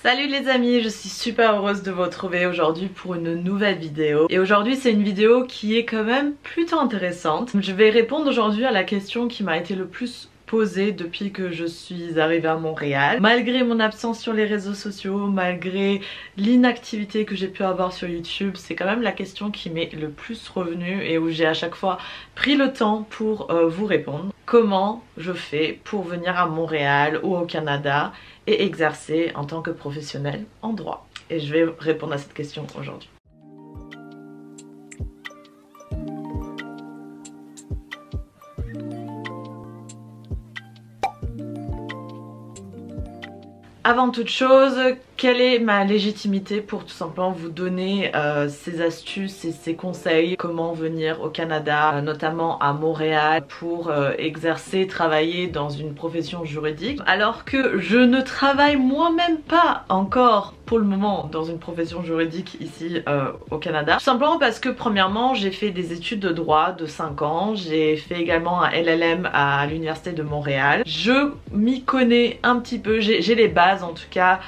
Salut les amis, je suis super heureuse de vous retrouver aujourd'hui pour une nouvelle vidéo. Et aujourd'hui c'est une vidéo qui est quand même plutôt intéressante. Je vais répondre aujourd'hui à la question qui m'a été le plus posée depuis que je suis arrivée à Montréal. Malgré mon absence sur les réseaux sociaux, malgré l'inactivité que j'ai pu avoir sur YouTube, c'est quand même la question qui m'est le plus revenue et où j'ai à chaque fois pris le temps pour vous répondre. Comment je fais pour venir à Montréal ou au Canada et exercer en tant que professionnel en droit? Et je vais répondre à cette question aujourd'hui. Avant toute chose, quelle est ma légitimité pour tout simplement vous donner ces astuces et ces conseils, comment venir au Canada, notamment à Montréal, pour exercer, travailler dans une profession juridique, alors que je ne travaille moi-même pas encore pour le moment dans une profession juridique ici au Canada. Tout simplement parce que premièrement j'ai fait des études de droit de 5 ans, j'ai fait également un LLM à l'université de Montréal. Je m'y connais un petit peu, j'ai les bases en tout cas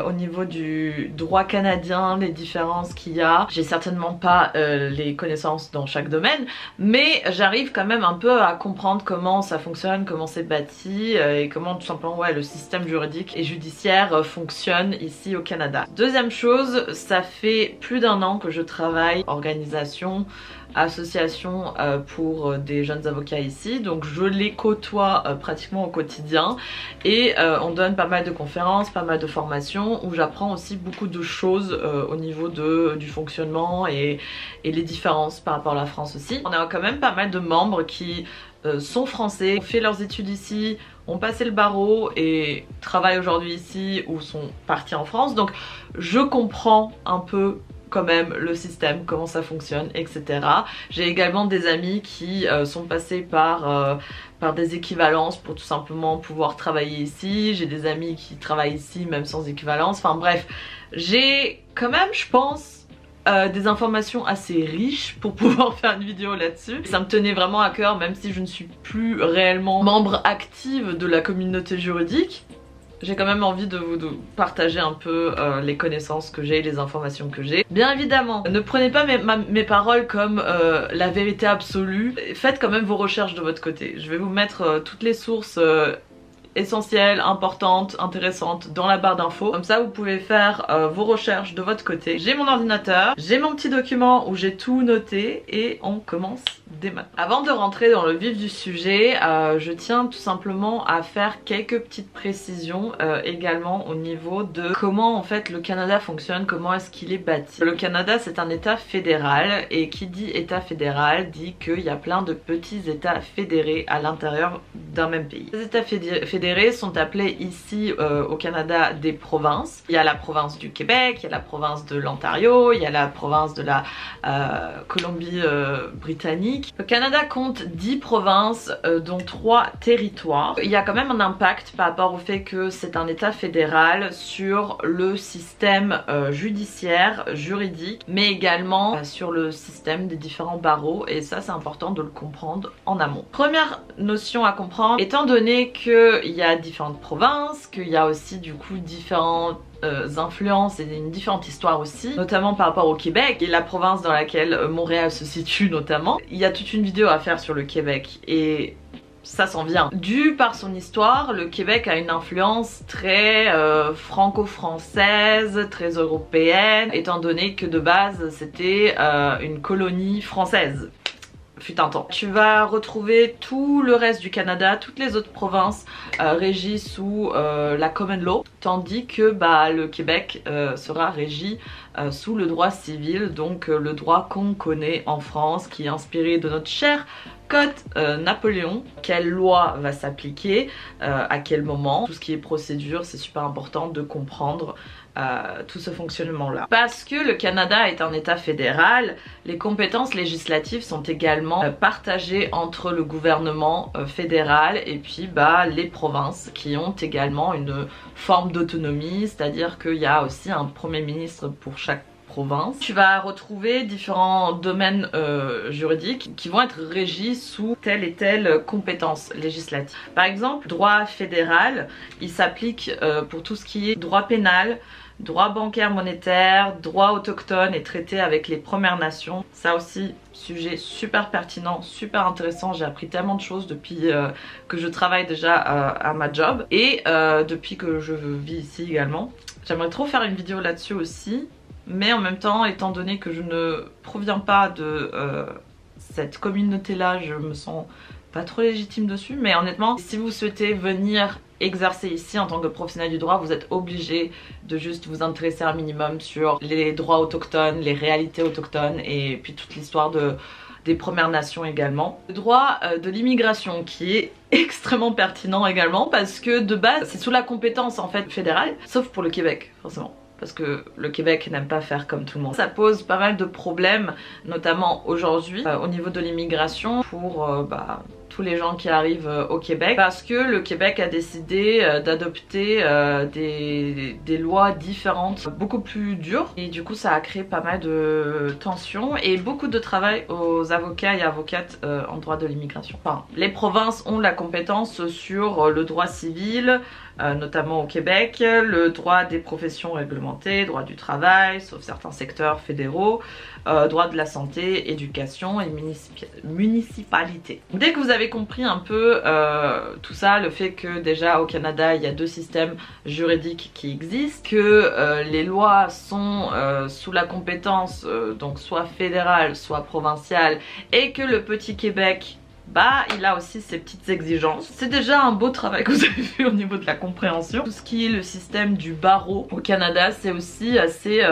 au niveau du droit canadien, les différences qu'il y a. J'ai certainement pas les connaissances dans chaque domaine, mais j'arrive quand même un peu à comprendre comment ça fonctionne, comment c'est bâti et comment tout simplement le système juridique et judiciaire fonctionne ici au Canada. Deuxième chose, ça fait plus d'1 an que je travaille organisation, association pour des jeunes avocats ici, donc je les côtoie pratiquement au quotidien et on donne pas mal de conférences, pas mal de formations où j'apprends aussi beaucoup de choses au niveau du fonctionnement et les différences par rapport à la France aussi. On a quand même pas mal de membres qui sont français, ont fait leurs études ici, ont passé le barreau et travaillent aujourd'hui ici ou sont partis en France, donc je comprends un peu quand même le système, comment ça fonctionne, etc. J'ai également des amis qui sont passés par des équivalences pour tout simplement pouvoir travailler ici. J'ai des amis qui travaillent ici même sans équivalence. Enfin bref, j'ai quand même, je pense, des informations assez riches pour pouvoir faire une vidéo là-dessus. Ça me tenait vraiment à cœur, même si je ne suis plus réellement membre active de la communauté juridique. J'ai quand même envie de vous partager un peu les connaissances que j'ai, les informations que j'ai. Bien évidemment, ne prenez pas mes paroles comme la vérité absolue. Faites quand même vos recherches de votre côté. Je vais vous mettre toutes les sources essentielles, importantes, intéressantes dans la barre d'infos. Comme ça vous pouvez faire vos recherches de votre côté. J'ai mon ordinateur, j'ai mon petit document où j'ai tout noté et on commence dès maintenant. Avant de rentrer dans le vif du sujet, je tiens tout simplement à faire quelques petites précisions également au niveau de comment en fait le Canada fonctionne, comment est-ce qu'il est bâti. Le Canada c'est un état fédéral et qui dit état fédéral dit qu'il y a plein de petits états fédérés à l'intérieur d'un même pays. Les états fédérés sont appelés ici au Canada des provinces. Il y a la province du Québec, il y a la province de l'Ontario, il y a la province de la Colombie-Britannique. Le Canada compte 10 provinces dont 3 territoires. Il y a quand même un impact par rapport au fait que c'est un état fédéral sur le système judiciaire, juridique, mais également sur le système des différents barreaux et ça c'est important de le comprendre en amont. Première notion à comprendre, étant donné qu'il y a différentes provinces, qu'il y a aussi du coup différentes influences et une différente histoire aussi, notamment par rapport au Québec et la province dans laquelle Montréal se situe notamment. Il y a toute une vidéo à faire sur le Québec et ça s'en vient. Dû par son histoire, le Québec a une influence très franco-française, très européenne, étant donné que de base c'était une colonie française. Fut un temps. Tu vas retrouver tout le reste du Canada, toutes les autres provinces régies sous la common law, tandis que le Québec sera régi sous le droit civil, donc le droit qu'on connaît en France, qui est inspiré de notre cher Code Napoléon. Quelle loi va s'appliquer, à quel moment, tout ce qui est procédure, c'est super important de comprendre tout ce fonctionnement là. Parce que le Canada est un état fédéral, les compétences législatives sont également partagées entre le gouvernement fédéral et puis les provinces qui ont également une forme d'autonomie, c'est à dire qu'il y a aussi un premier ministre pour chaque provinces. Tu vas retrouver différents domaines juridiques qui vont être régis sous telle et telle compétence législative. Par exemple, droit fédéral, il s'applique pour tout ce qui est droit pénal, droit bancaire monétaire, droit autochtone et traité avec les Premières Nations. Ça aussi, sujet super pertinent, super intéressant. J'ai appris tellement de choses depuis que je travaille déjà à ma job et depuis que je vis ici également. J'aimerais trop faire une vidéo là-dessus aussi, mais en même temps, étant donné que je ne proviens pas de cette communauté-là, je me sens pas trop légitime dessus. Mais honnêtement, si vous souhaitez venir exercer ici en tant que professionnel du droit, vous êtes obligé de juste vous intéresser un minimum sur les droits autochtones, les réalités autochtones et puis toute l'histoire des Premières Nations également. Le droit de l'immigration qui est extrêmement pertinent également parce que de base c'est sous la compétence en fait fédérale, sauf pour le Québec forcément. Parce que le Québec n'aime pas faire comme tout le monde. Ça pose pas mal de problèmes, notamment aujourd'hui, au niveau de l'immigration pour tous les gens qui arrivent au Québec. Parce que le Québec a décidé d'adopter des lois différentes, beaucoup plus dures. Et du coup ça a créé pas mal de tensions et beaucoup de travail aux avocats et avocates en droit de l'immigration. Enfin, les provinces ont la compétence sur le droit civil, notamment au Québec, le droit des professions réglementées, droit du travail, sauf certains secteurs fédéraux, droit de la santé, éducation et municipalité. Dès que vous avez compris un peu tout ça, le fait que déjà au Canada il y a deux systèmes juridiques qui existent, que les lois sont sous la compétence donc soit fédérale soit provinciale et que le petit Québec il a aussi ses petites exigences. C'est déjà un beau travail que vous avez fait au niveau de la compréhension. Tout ce qui est le système du barreau au Canada, c'est aussi assez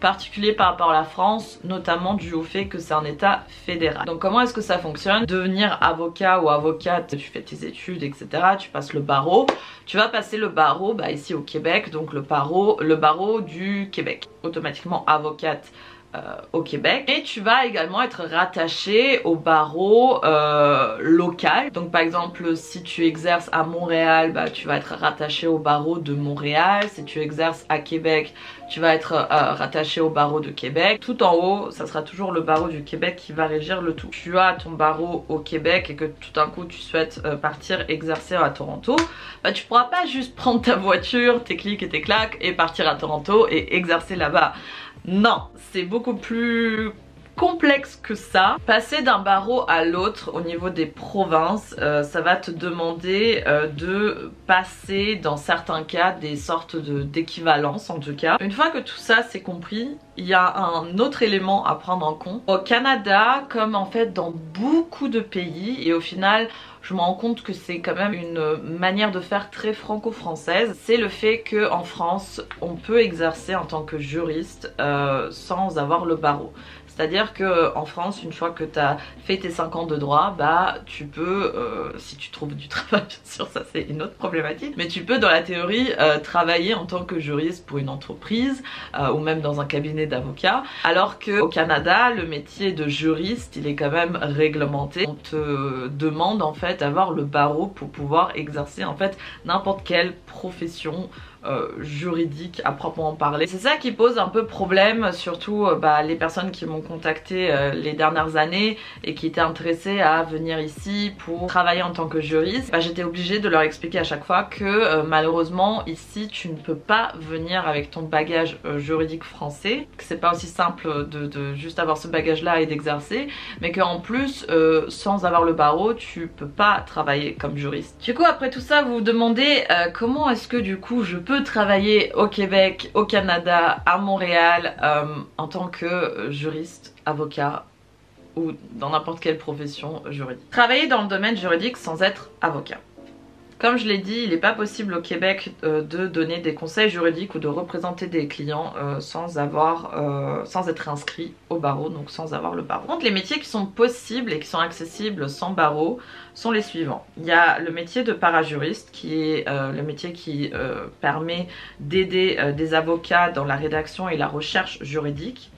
particulier par rapport à la France, notamment dû au fait que c'est un état fédéral. Donc comment est-ce que ça fonctionne? Devenir avocat ou avocate, tu fais tes études, etc. Tu passes le barreau. Tu vas passer le barreau ici au Québec, donc le barreau du Québec. Automatiquement avocate au Québec, et tu vas également être rattaché au barreau local. Donc par exemple si tu exerces à Montréal, tu vas être rattaché au barreau de Montréal. Si tu exerces à Québec, tu vas être rattaché au barreau de Québec. Tout en haut, ça sera toujours le barreau du Québec qui va régir le tout. Tu as ton barreau au Québec et que tout d'un coup tu souhaites partir exercer à Toronto, tu pourras pas juste prendre ta voiture, tes clics et tes claques et partir à Toronto et exercer là-bas. Non, c'est beaucoup plus complexe que ça. Passer d'un barreau à l'autre au niveau des provinces, ça va te demander de passer dans certains cas des sortes d'équivalence en tout cas. Une fois que tout ça c'est compris, il y a un autre élément à prendre en compte. Au Canada, comme en fait dans beaucoup de pays, et au final je me rends compte que c'est quand même une manière de faire très franco-française, c'est le fait qu'en France on peut exercer en tant que juriste sans avoir le barreau. C'est-à-dire qu'en France, une fois que tu as fait tes 5 ans de droit, tu peux, si tu trouves du travail bien sûr, ça c'est une autre problématique, mais tu peux dans la théorie travailler en tant que juriste pour une entreprise ou même dans un cabinet d'avocats, alors qu'au Canada, le métier de juriste, il est quand même réglementé. On te demande en fait d'avoir le barreau pour pouvoir exercer en fait n'importe quelle profession juridique à proprement parler. C'est ça qui pose un peu problème, surtout les personnes qui m'ont contacté les dernières années et qui étaient intéressées à venir ici pour travailler en tant que juriste. J'étais obligée de leur expliquer à chaque fois que malheureusement ici tu ne peux pas venir avec ton bagage juridique français, que c'est pas aussi simple de juste avoir ce bagage là et d'exercer, mais qu'en plus sans avoir le barreau tu peux pas travailler comme juriste. Du coup après tout ça vous vous demandez comment est-ce que du coup je peux travailler au Québec, au Canada, à Montréal en tant que juriste, avocat ou dans n'importe quelle profession juridique. Travailler dans le domaine juridique sans être avocat. Comme je l'ai dit, il n'est pas possible au Québec de donner des conseils juridiques ou de représenter des clients sans être inscrit au barreau, donc sans avoir le barreau. Donc les métiers qui sont possibles et qui sont accessibles sans barreau sont les suivants. Il y a le métier de parajuriste qui est le métier qui permet d'aider des avocats dans la rédaction et la recherche juridique.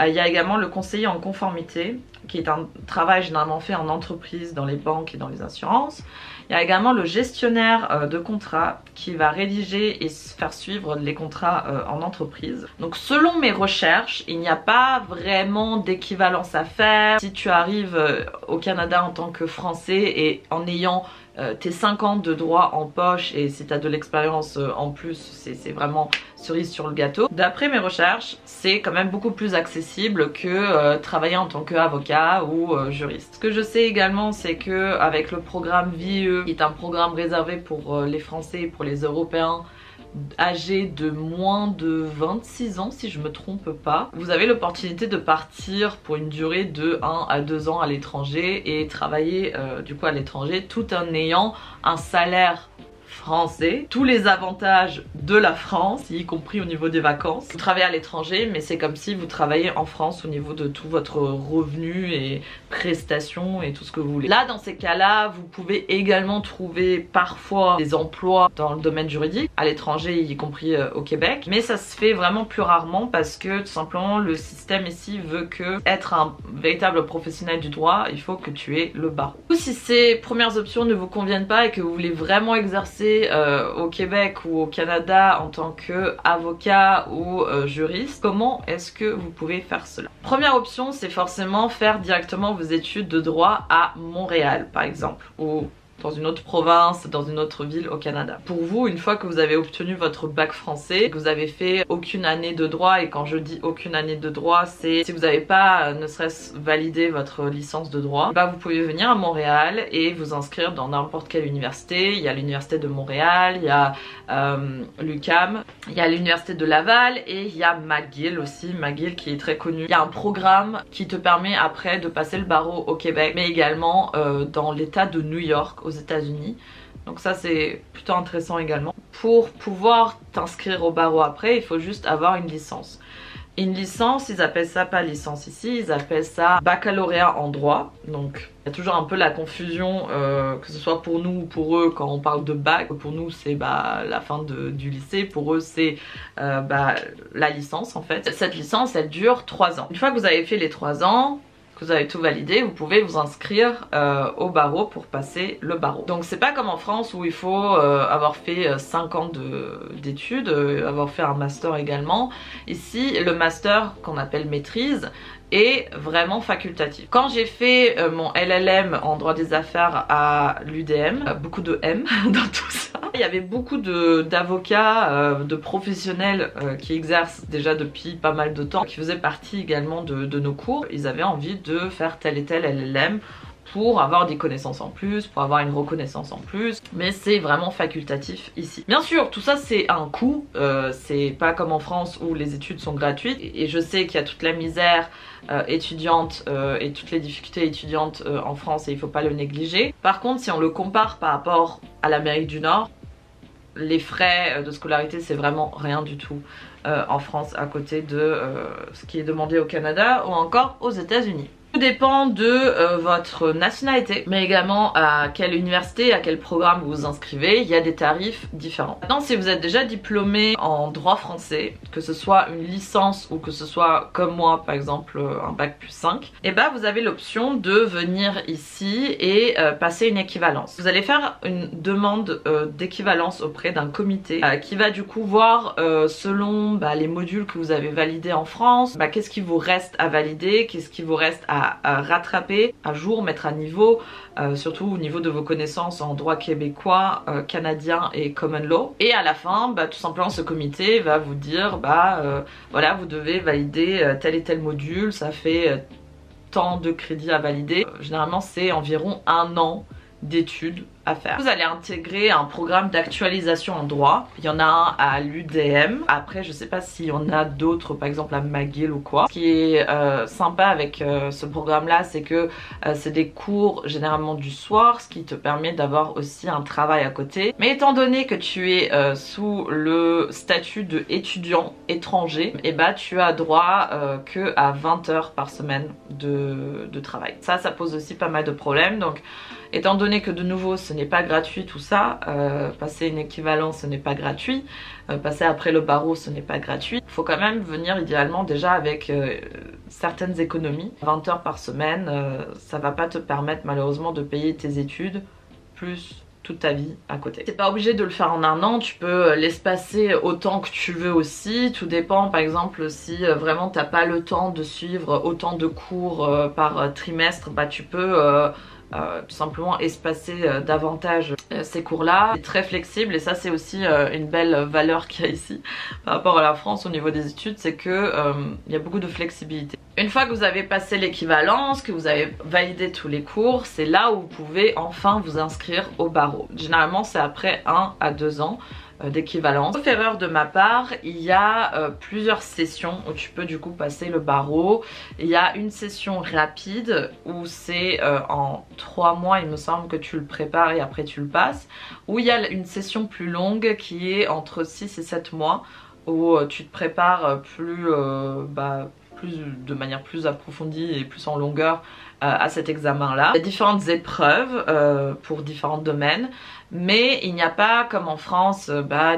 Il y a également le conseiller en conformité qui est un travail généralement fait en entreprise, dans les banques et dans les assurances. Il y a également le gestionnaire de contrat qui va rédiger et faire suivre les contrats en entreprise. Donc selon mes recherches, il n'y a pas vraiment d'équivalence à faire. Si tu arrives au Canada en tant que Français et en ayant tes 5 ans de droit en poche, et si tu as de l'expérience en plus, c'est vraiment cerise sur le gâteau. D'après mes recherches, c'est quand même beaucoup plus accessible que travailler en tant qu'avocat ou juriste. Ce que je sais également, c'est que avec le programme VIE, qui est un programme réservé pour les Français et pour les Européens âgés de moins de 26 ans si je me trompe pas, vous avez l'opportunité de partir pour une durée de 1 à 2 ans à l'étranger et travailler du coup à l'étranger tout en ayant un salaire français, tous les avantages de la France, y compris au niveau des vacances. Vous travaillez à l'étranger, mais c'est comme si vous travaillez en France au niveau de tout votre revenu et prestations et tout ce que vous voulez. Là, dans ces cas-là, vous pouvez également trouver parfois des emplois dans le domaine juridique, à l'étranger, y compris au Québec, mais ça se fait vraiment plus rarement parce que tout simplement le système ici veut que être un véritable professionnel du droit, il faut que tu aies le barreau. Ou si ces premières options ne vous conviennent pas et que vous voulez vraiment exercer au Québec ou au Canada en tant qu'avocat ou juriste, comment est-ce que vous pouvez faire cela? Première option, c'est forcément faire directement vos études de droit à Montréal par exemple, ou dans une autre province, dans une autre ville au Canada. Pour vous, une fois que vous avez obtenu votre bac français, que vous avez fait aucune année de droit, et quand je dis aucune année de droit, c'est si vous n'avez pas ne serait-ce validé votre licence de droit, bah vous pouvez venir à Montréal et vous inscrire dans n'importe quelle université. Il y a l'université de Montréal, il y a l'UQAM, il y a l'université de Laval et il y a McGill aussi, McGill qui est très connu. Il y a un programme qui te permet après de passer le barreau au Québec, mais également dans l'état de New York aux États-Unis. Donc ça c'est plutôt intéressant également. Pour pouvoir t'inscrire au barreau après, il faut juste avoir une licence. Une licence, ils appellent ça pas licence ici, ils appellent ça baccalauréat en droit. Donc il y a toujours un peu la confusion, que ce soit pour nous ou pour eux quand on parle de bac. Pour nous c'est la fin du lycée, pour eux c'est la licence en fait. Cette licence elle dure 3 ans. Une fois que vous avez fait les 3 ans, que vous avez tout validé, vous pouvez vous inscrire au barreau pour passer le barreau. Donc c'est pas comme en France où il faut avoir fait 5 ans d'études, avoir fait un master également. Ici le master qu'on appelle maîtrise est vraiment facultatif. Quand j'ai fait mon LLM en droit des affaires à l'UDM, beaucoup de M dans tout ça, il y avait beaucoup d'avocats, de professionnels qui exercent déjà depuis pas mal de temps, qui faisaient partie également de nos cours. Ils avaient envie de faire tel et tel LLM pour avoir des connaissances en plus, pour avoir une reconnaissance en plus, mais c'est vraiment facultatif ici. Bien sûr, tout ça c'est un coût, c'est pas comme en France où les études sont gratuites, et je sais qu'il y a toute la misère étudiante et toutes les difficultés étudiantes en France et il faut pas le négliger. Par contre, si on le compare par rapport à l'Amérique du Nord, les frais de scolarité c'est vraiment rien du tout en France à côté de ce qui est demandé au Canada ou encore aux États-Unis. Tout dépend de votre nationalité, mais également à quelle université, à quel programme vous vous inscrivez. Il y a des tarifs différents. Maintenant, si vous êtes déjà diplômé en droit français, que ce soit une licence ou que ce soit comme moi par exemple un bac plus 5, et ben vous avez l'option de venir ici et passer une équivalence. Vous allez faire une demande d'équivalence auprès d'un comité qui va du coup voir selon les modules que vous avez validés en France, qu'est-ce qui vous reste à valider, qu'est-ce qui vous reste à rattraper, à jour, mettre à niveau, surtout au niveau de vos connaissances en droit québécois, canadien et common law. Et à la fin, tout simplement ce comité va vous dire voilà, vous devez valider tel et tel module, ça fait tant de crédits à valider. Généralement c'est environ 1 an d'études à faire. Vous allez intégrer un programme d'actualisation en droit. Il y en a un à l'UDM. Après, je sais pas s'il y en a d'autres, par exemple à McGill ou quoi. Ce qui est sympa avec ce programme-là, c'est que c'est des cours généralement du soir, ce qui te permet d'avoir aussi un travail à côté. Mais étant donné que tu es sous le statut d'étudiant étranger, et tu as droit que à 20 heures par semaine de travail. Ça pose aussi pas mal de problèmes. Donc, étant donné que de nouveau ce n'est pas gratuit tout ça, passer une équivalence ce n'est pas gratuit, passer après le barreau ce n'est pas gratuit, il faut quand même venir idéalement déjà avec certaines économies. 20 heures par semaine, ça va pas te permettre malheureusement de payer tes études plus toute ta vie à côté. T'es pas obligé de le faire en un an, tu peux l'espacer autant que tu veux aussi. Tout dépend, par exemple, si vraiment t'as pas le temps de suivre autant de cours par trimestre, bah tu peux tout simplement espacer davantage ces cours-là. C'est très flexible et ça c'est aussi une belle valeur qu'il y a ici par rapport à la France au niveau des études, c'est que il y a beaucoup de flexibilité. Une fois que vous avez passé l'équivalence, que vous avez validé tous les cours, c'est là où vous pouvez enfin vous inscrire au barreau. Généralement c'est après 1 à 2 ans d'équivalence. Sauf erreur de ma part, il y a plusieurs sessions où tu peux du coup passer le barreau. Il y a une session rapide où c'est en 3 mois il me semble que tu le prépares et après tu le passes. Ou il y a une session plus longue qui est entre 6 et 7 mois où tu te prépares plus de manière plus approfondie et plus en longueur à cet examen là. Il y a différentes épreuves pour différents domaines, mais il n'y a pas comme en France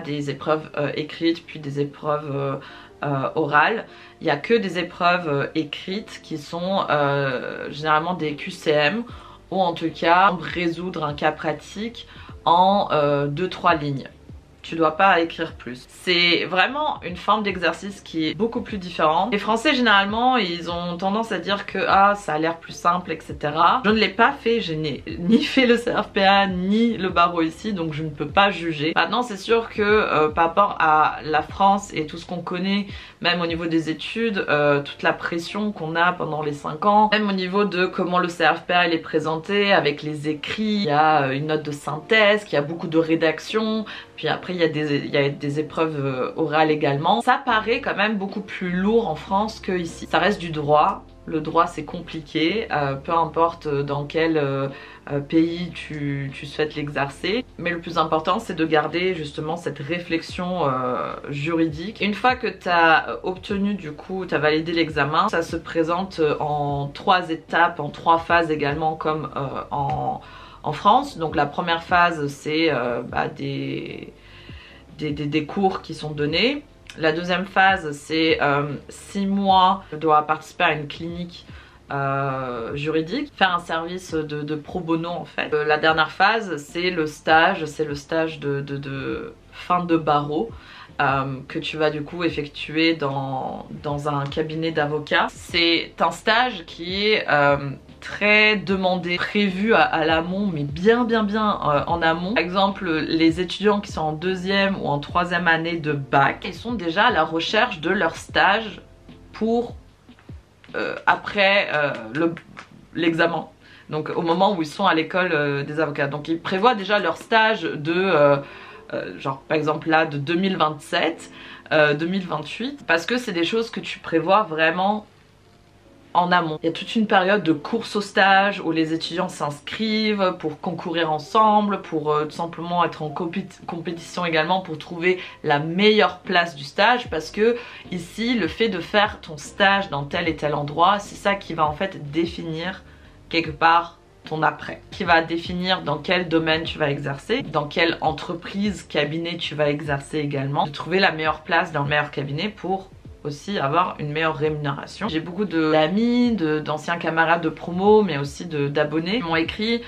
des épreuves écrites puis des épreuves orales. Il n'y a que des épreuves écrites qui sont généralement des QCM, ou en tout cas résoudre un cas pratique en 2-3 lignes. Tu dois pas écrire plus. C'est vraiment une forme d'exercice qui est beaucoup plus différente. Les Français généralement ils ont tendance à dire que ça a l'air plus simple, etc. Je ne l'ai pas fait, je n'ai ni fait le CRFPA ni le barreau ici, donc je ne peux pas juger. Maintenant c'est sûr que par rapport à la France et tout ce qu'on connaît, même au niveau des études, toute la pression qu'on a pendant les 5 ans, même au niveau de comment le CRFPA il est présenté avec les écrits, il y a une note de synthèse, il y a beaucoup de rédaction, puis après il y a des épreuves orales également. Ça paraît quand même beaucoup plus lourd en France que ici. Ça reste du droit. Le droit c'est compliqué, peu importe dans quel pays tu souhaites l'exercer. Mais le plus important c'est de garder justement cette réflexion juridique. Une fois que tu as obtenu du coup, tu as validé l'examen, ça se présente en 3 étapes, en 3 phases également comme en France. Donc la première phase c'est des cours qui sont donnés. La deuxième phase c'est 6 mois, tu dois participer à une clinique juridique, faire un service de pro bono en fait. La dernière phase c'est le stage de fin de barreau que tu vas du coup effectuer dans un cabinet d'avocats. C'est un stage qui est très demandé, prévu à l'amont, mais bien en amont. Par exemple, les étudiants qui sont en 2e ou en 3e année de bac, ils sont déjà à la recherche de leur stage pour après l'examen. Donc au moment où ils sont à l'école des avocats. Donc ils prévoient déjà leur stage de genre par exemple là de 2027, 2028, parce que c'est des choses que tu prévois vraiment en amont. Il y a toute une période de course au stage où les étudiants s'inscrivent pour concourir ensemble, pour tout simplement être en compétition également pour trouver la meilleure place du stage, parce que ici le fait de faire ton stage dans tel et tel endroit, c'est ça qui va en fait définir quelque part ton après, qui va définir dans quel domaine tu vas exercer, dans quelle entreprise, cabinet tu vas exercer également, de trouver la meilleure place dans le meilleur cabinet pour aussi avoir une meilleure rémunération. J'ai beaucoup d'amis, d'anciens camarades de promo, mais aussi d'abonnés qui m'ont écrit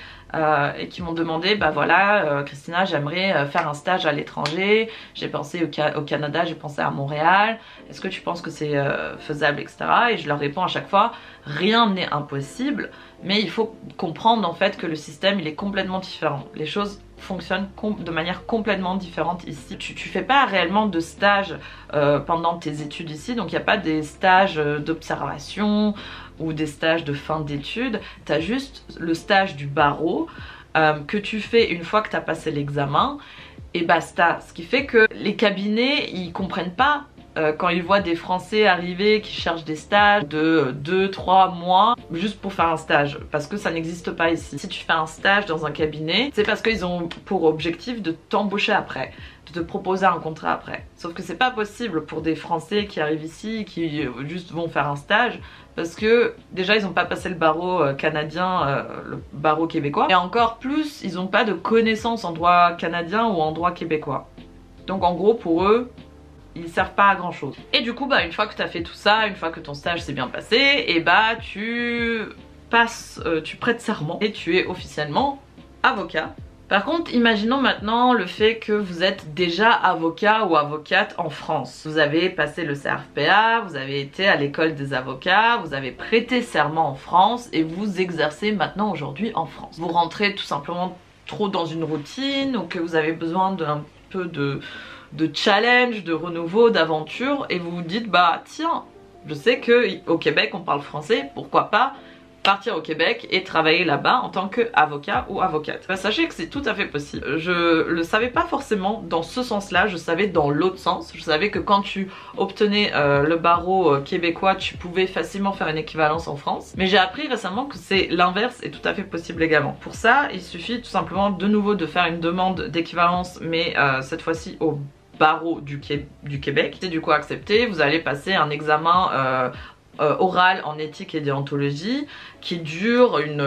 et qui m'ont demandé voilà Christina, j'aimerais faire un stage à l'étranger, j'ai pensé au Canada, j'ai pensé à Montréal, est-ce que tu penses que c'est faisable, etc. Et je leur réponds à chaque fois, rien n'est impossible, mais il faut comprendre en fait que le système il est complètement différent. Les choses fonctionnent de manière complètement différente ici. Tu fais pas réellement de stage pendant tes études ici, donc il n'y a pas des stages d'observation ou des stages de fin d'études. Tu as juste le stage du barreau que tu fais une fois que tu as passé l'examen et basta. Ce qui fait que les cabinets ils comprennent pas quand ils voient des Français arriver qui cherchent des stages de 2-3 mois juste pour faire un stage, parce que ça n'existe pas ici. Si tu fais un stage dans un cabinet, c'est parce qu'ils ont pour objectif de t'embaucher après, de te proposer un contrat après. Sauf que c'est pas possible pour des Français qui arrivent ici, qui juste vont faire un stage, parce que déjà ils n'ont pas passé le barreau canadien, le barreau québécois, et encore plus ils n'ont pas de connaissances en droit canadien ou en droit québécois. Donc en gros pour eux ils servent pas à grand chose. Et du coup une fois que tu as fait tout ça, une fois que ton stage s'est bien passé, et tu prêtes serment et tu es officiellement avocat Par contre, imaginons maintenant le fait que vous êtes déjà avocat ou avocate en France. Vous avez passé le CRFPA, vous avez été à l'école des avocats, vous avez prêté serment en France et vous exercez maintenant aujourd'hui en France. Vous rentrez tout simplement trop dans une routine ou que vous avez besoin d'un peu de challenge, de renouveau, d'aventure et vous vous dites bah tiens, je sais que au Québec on parle français, pourquoi pas partir au Québec et travailler là-bas en tant qu'avocat ou avocate. Bah, sachez que c'est tout à fait possible. Je le savais pas forcément dans ce sens-là, je savais dans l'autre sens. Je savais que quand tu obtenais le barreau québécois, tu pouvais facilement faire une équivalence en France. Mais j'ai appris récemment que c'est l'inverse est tout à fait possible également. Pour ça, il suffit tout simplement de nouveau de faire une demande d'équivalence, mais cette fois-ci au barreau du Québec. C'est du coup accepté, vous allez passer un examen oral en éthique et déontologie qui dure une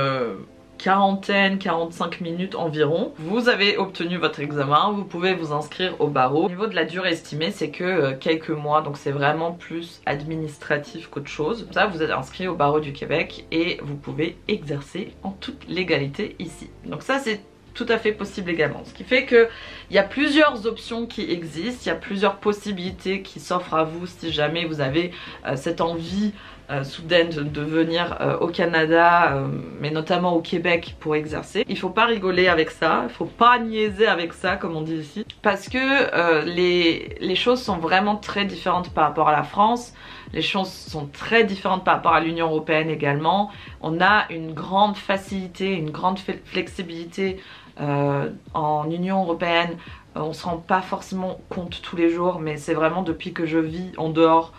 quarantaine, 45 minutes environ. Vous avez obtenu votre examen, vous pouvez vous inscrire au barreau. Au niveau de la durée estimée, c'est que quelques mois, donc c'est vraiment plus administratif qu'autre chose. Comme ça, vous êtes inscrit au barreau du Québec et vous pouvez exercer en toute légalité ici. Donc ça, c'est tout à fait possible également. Ce qui fait que il y a plusieurs options qui existent, il y a plusieurs possibilités qui s'offrent à vous si jamais vous avez cette envie soudaine de venir au Canada, mais notamment au Québec pour exercer. Il faut pas rigoler avec ça, il faut pas niaiser avec ça comme on dit ici, parce que les choses sont vraiment très différentes par rapport à la France. Les choses sont très différentes par rapport à l'Union Européenne également. On a une grande facilité, une grande flexibilité en Union Européenne. On se rend pas forcément compte tous les jours, mais c'est vraiment depuis que je vis en dehors,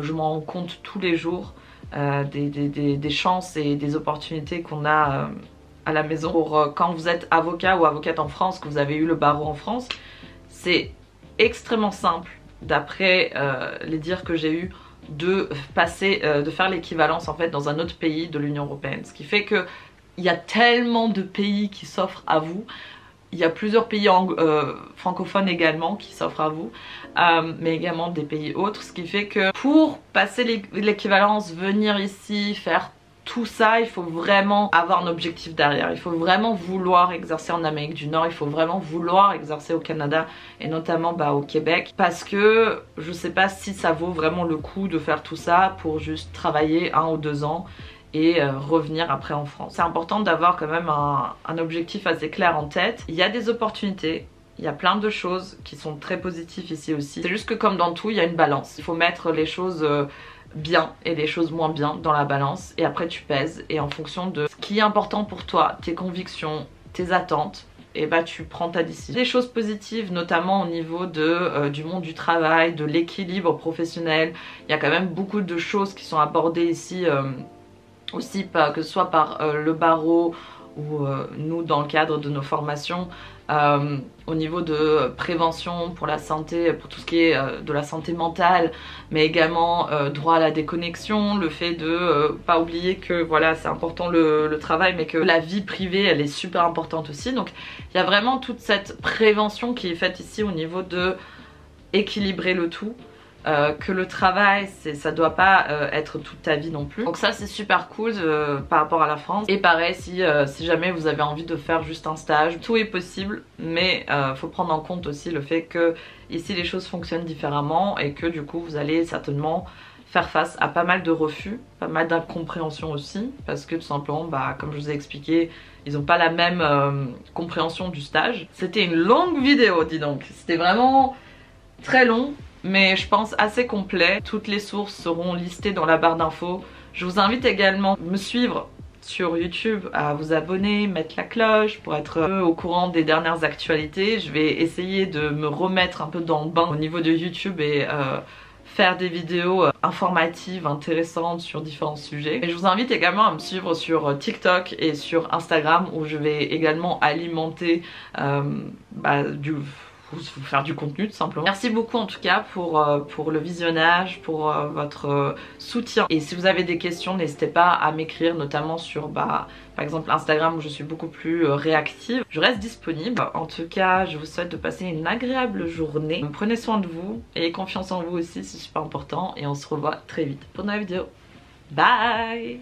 je m'en rends compte tous les jours des chances et des opportunités qu'on a à la maison. Pour quand vous êtes avocat ou avocate en France, que vous avez eu le barreau en France, c'est extrêmement simple d'après les dires que j'ai eus de passer, de faire l'équivalence en fait dans un autre pays de l'Union Européenne. Ce qui fait que il y a tellement de pays qui s'offrent à vous. Il y a plusieurs pays francophones également qui s'offrent à vous, mais également des pays autres. Ce qui fait que pour passer l'équivalence, venir ici, faire tout ça, il faut vraiment avoir un objectif derrière. Il faut vraiment vouloir exercer en Amérique du Nord, il faut vraiment vouloir exercer au Canada et notamment au Québec, parce que je sais pas si ça vaut vraiment le coup de faire tout ça pour juste travailler 1 ou 2 ans et revenir après en France. C'est important d'avoir quand même un objectif assez clair en tête. Il y a des opportunités, il y a plein de choses qui sont très positives ici aussi. C'est juste que comme dans tout, il y a une balance. Il faut mettre les choses bien et les choses moins bien dans la balance et après tu pèses et en fonction de ce qui est important pour toi, tes convictions, tes attentes, et bah tu prends ta décision. Les choses positives notamment au niveau du monde du travail, de l'équilibre professionnel, il y a quand même beaucoup de choses qui sont abordées ici aussi, que ce soit par le barreau ou nous dans le cadre de nos formations, au niveau de prévention pour la santé, pour tout ce qui est de la santé mentale, mais également droit à la déconnexion, le fait de pas oublier que voilà c'est important le travail, mais que la vie privée elle est super importante aussi. Donc il y a vraiment toute cette prévention qui est faite ici au niveau de équilibrer le tout. Que le travail ça doit pas être toute ta vie non plus, donc ça c'est super cool par rapport à la France. Et pareil si jamais vous avez envie de faire juste un stage, tout est possible, mais faut prendre en compte aussi le fait que ici les choses fonctionnent différemment et que du coup vous allez certainement faire face à pas mal de refus, pas mal d'incompréhension aussi, parce que tout simplement comme je vous ai expliqué, ils n'ont pas la même compréhension du stage. C'était une longue vidéo, dis donc, c'était vraiment très long, mais je pense assez complet. Toutes les sources seront listées dans la barre d'infos. Je vous invite également à me suivre sur YouTube, à vous abonner, mettre la cloche pour être au courant des dernières actualités. Je vais essayer de me remettre un peu dans le bain au niveau de YouTube et faire des vidéos informatives, intéressantes sur différents sujets. Et je vous invite également à me suivre sur TikTok et sur Instagram, où je vais également alimenter vous faire du contenu tout simplement. Merci beaucoup en tout cas pour le visionnage, pour votre soutien. Et si vous avez des questions, n'hésitez pas à m'écrire, notamment sur par exemple Instagram où je suis beaucoup plus réactive. Je reste disponible. En tout cas, je vous souhaite de passer une agréable journée. Prenez soin de vous, ayez confiance en vous aussi, c'est super important. Et on se revoit très vite pour une nouvelle vidéo. Bye.